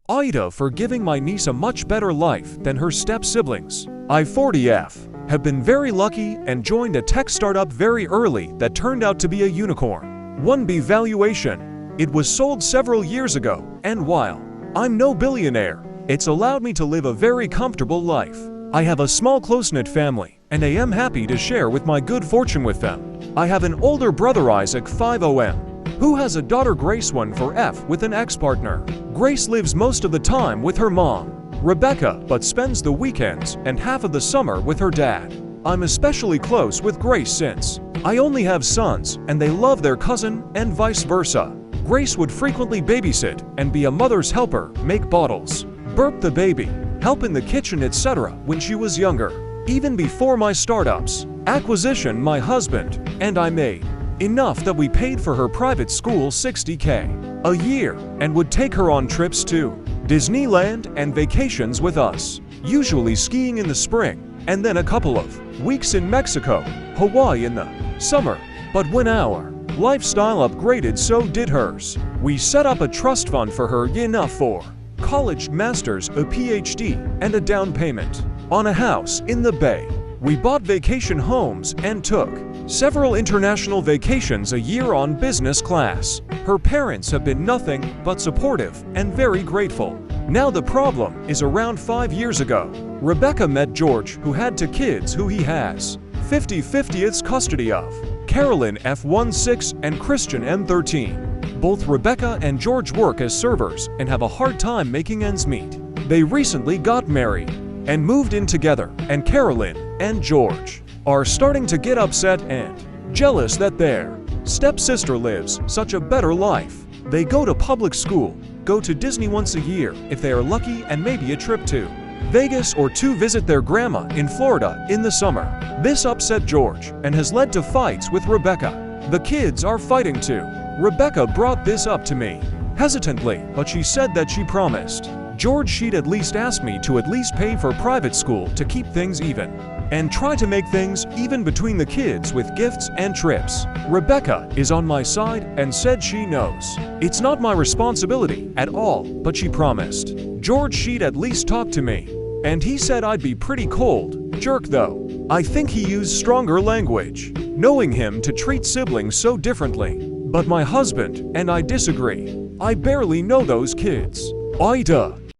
AITA for giving my niece a much better life than her step-siblings. I 40F have been very lucky and joined a tech startup very early that turned out to be a unicorn. 1B valuation. It was sold several years ago, and while I'm no billionaire, it's allowed me to live a very comfortable life. I have a small close-knit family, and I am happy to share with my good fortune with them. I have an older brother Isaac 50M, who has a daughter Grace 1 with an ex-partner. Grace lives most of the time with her mom, Rebecca, but spends the weekends and half of the summer with her dad. I'm especially close with Grace since I only have sons and they love their cousin and vice versa. Grace would frequently babysit and be a mother's helper, make bottles, burp the baby, help in the kitchen, etc. when she was younger. Even before my startups acquisition, my husband and I made enough that we paid for her private school $60K a year and would take her on trips to Disneyland and vacations with us, usually skiing in the spring and then a couple of weeks in Mexico, Hawaii in the summer. But when our lifestyle upgraded, so did hers. We set up a trust fund for her, enough for college, master's, a PhD, and a down payment on a house in the Bay. We bought vacation homes and took several international vacations a year on business class. Her parents have been nothing but supportive and very grateful. Now the problem is around 5 years ago, Rebecca met George, who had 2 kids who he has 50/50 custody of, Carolyn F16 and Christian M13. Both Rebecca and George work as servers and have a hard time making ends meet. They recently got married and moved in together, and Carolyn and George are starting to get upset and jealous that their stepsister lives such a better life. They go to public school, go to Disney once a year if they are lucky, and maybe a trip to Vegas or to visit their grandma in Florida in the summer. This upset George and has led to fights with Rebecca. The kids are fighting too. Rebecca brought this up to me hesitantly, but she said that she promised George she'd at least ask me to at least pay for private school to keep things even and try to make things even between the kids with gifts and trips. Rebecca is on my side and said she knows it's not my responsibility at all, but she promised George she'd at least talk to me. And he said I'd be pretty cold jerk though. I think he used stronger language, knowing him to treat siblings so differently. But my husband and I disagree. I barely know those kids. AITA.